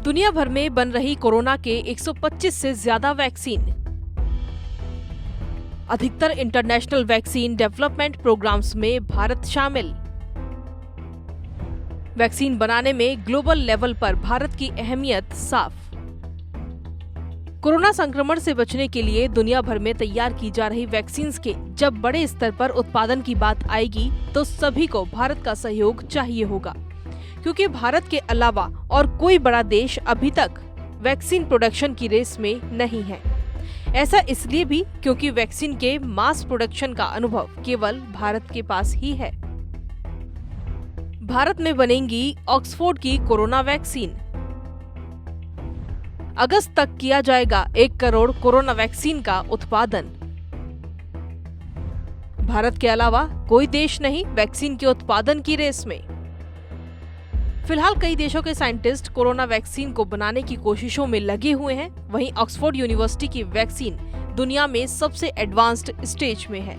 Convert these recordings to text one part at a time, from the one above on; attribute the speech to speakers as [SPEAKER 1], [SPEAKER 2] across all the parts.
[SPEAKER 1] दुनिया भर में बन रही कोरोना के 125 से ज्यादा वैक्सीन। अधिकतर इंटरनेशनल वैक्सीन डेवलपमेंट प्रोग्राम्स में भारत शामिल। वैक्सीन बनाने में ग्लोबल लेवल पर भारत की अहमियत साफ। कोरोना संक्रमण से बचने के लिए दुनिया भर में तैयार की जा रही वैक्सीन के जब बड़े स्तर पर उत्पादन की बात आएगी तो सभी को भारत का सहयोग चाहिए होगा, क्योंकि भारत के अलावा और कोई बड़ा देश अभी तक वैक्सीन प्रोडक्शन की रेस में नहीं है। ऐसा इसलिए भी क्योंकि वैक्सीन के मास प्रोडक्शन का अनुभव केवल भारत के पास ही है। भारत में बनेगी ऑक्सफोर्ड की कोरोना वैक्सीन। अगस्त तक किया जाएगा 1 करोड़ कोरोना वैक्सीन का उत्पादन। भारत के अलावा कोई देश नहीं वैक्सीन के उत्पादन की रेस में। फिलहाल कई देशों के साइंटिस्ट कोरोना वैक्सीन को बनाने की कोशिशों में लगे हुए हैं। वहीं ऑक्सफोर्ड यूनिवर्सिटी की वैक्सीन दुनिया में सबसे एडवांस्ड स्टेज में है।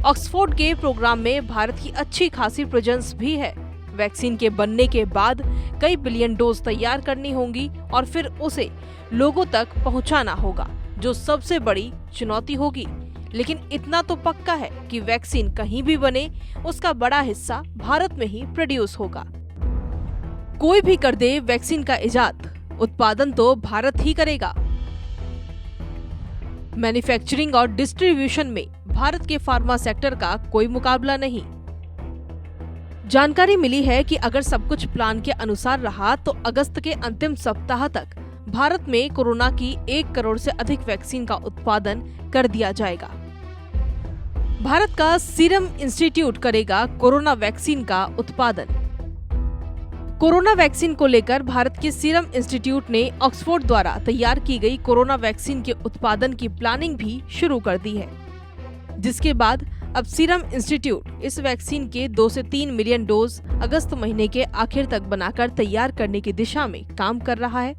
[SPEAKER 1] ऑक्सफोर्ड के प्रोग्राम में भारत की अच्छी खासी प्रेजेंस भी है। वैक्सीन के बनने के बाद कई बिलियन डोज तैयार करनी होंगी और फिर उसे लोगों तक पहुंचाना होगा, जो सबसे बड़ी चुनौती होगी। लेकिन इतना तो पक्का है कि वैक्सीन कहीं भी बने, उसका बड़ा हिस्सा भारत में ही प्रोड्यूस होगा। कोई भी कर दे वैक्सीन का इजाद, उत्पादन तो भारत ही करेगा। मैन्युफैक्चरिंग और डिस्ट्रीब्यूशन में भारत के फार्मा सेक्टर का कोई मुकाबला नहीं। जानकारी मिली है कि अगर सब कुछ प्लान के अनुसार रहा तो अगस्त के अंतिम सप्ताह तक भारत में कोरोना की 1 करोड़ से अधिक वैक्सीन का उत्पादन कर दिया जाएगा। भारत का सीरम इंस्टीट्यूट करेगा कोरोना वैक्सीन का उत्पादन। कोरोना वैक्सीन को लेकर भारत के सीरम इंस्टीट्यूट ने ऑक्सफोर्ड द्वारा तैयार की गई कोरोना वैक्सीन के उत्पादन की प्लानिंग भी शुरू कर दी है, जिसके बाद अब सीरम इंस्टीट्यूट इस वैक्सीन के 2 से 3 मिलियन डोज अगस्त महीने के आखिर तक बनाकर तैयार करने की दिशा में काम कर रहा है।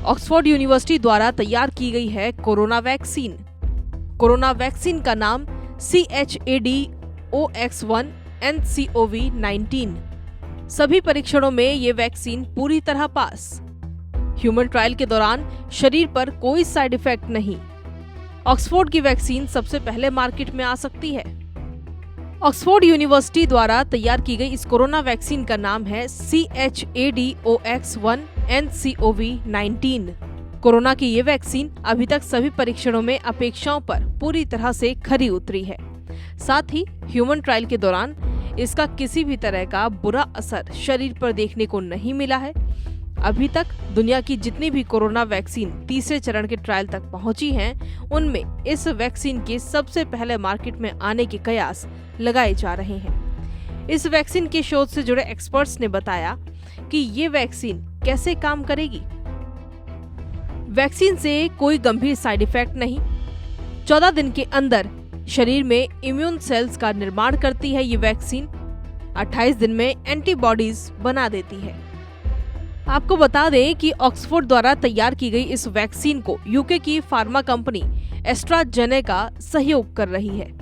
[SPEAKER 1] ऑक्सफोर्ड यूनिवर्सिटी द्वारा तैयार की गई है कोरोना वैक्सीन। कोरोना वैक्सीन का नाम CHAdOX1NCoV19। सभी परीक्षणों में ये वैक्सीन पूरी तरह पास। ह्यूमन ट्रायल के दौरान शरीर पर कोई साइड इफेक्ट नहीं। ऑक्सफोर्ड की वैक्सीन सबसे पहले मार्केट में आ सकती है। ऑक्सफोर्ड यूनिवर्सिटी द्वारा तैयार की गई इस कोरोना वैक्सीन का नाम है CHAdOX1NCoV19। कोरोना की ये वैक्सीन अभी तक सभी परीक्षणों में अपेक्षाओं पर पूरी तरह से खरी उतरी है। साथ ही ह्यूमन ट्रायल के दौरान इसका किसी भी तरह का बुरा असर शरीर पर देखने को नहीं मिला है। अभी तक दुनिया की जितनी भी कोरोना वैक्सीन तीसरे चरण के ट्रायल तक पहुंची हैं, उनमें इस वैक्सीन के सबसे पहले मार्केट में आने के कयास लगाए जा रहे हैं। इस वैक्सीन के शोध से जुड़े एक्सपर्ट्स ने बताया कि ये वैक्सीन कैसे काम करेगी। वैक्सीन से कोई गंभीर साइड इफेक्ट नहीं। 14 दिन के अंदर शरीर में इम्यून सेल्स का निर्माण करती है ये वैक्सीन। 28 दिन में एंटीबॉडीज बना देती है। आपको बता दें कि ऑक्सफोर्ड द्वारा तैयार की गई इस वैक्सीन को यूके की फार्मा कंपनी एस्ट्राजेनेका सहयोग कर रही है।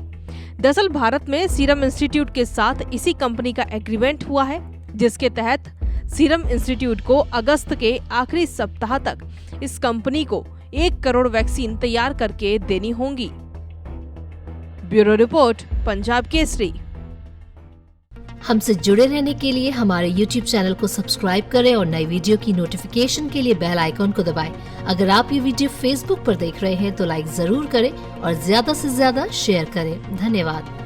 [SPEAKER 1] दरअसल भारत में सीरम इंस्टीट्यूट के साथ इसी कंपनी का एग्रीमेंट हुआ है, जिसके तहत सीरम इंस्टीट्यूट को अगस्त के आखिरी सप्ताह तक इस कंपनी को 1 करोड़ वैक्सीन तैयार करके देनी होंगी। Bureau report, Punjab Kesari.
[SPEAKER 2] हमसे जुड़े रहने के लिए हमारे YouTube चैनल को सब्सक्राइब करें और नई वीडियो की नोटिफिकेशन के लिए बेल आइकॉन को दबाएं। अगर आप ये वीडियो Facebook पर देख रहे हैं तो लाइक जरूर करें और ज्यादा से ज्यादा शेयर करें। धन्यवाद।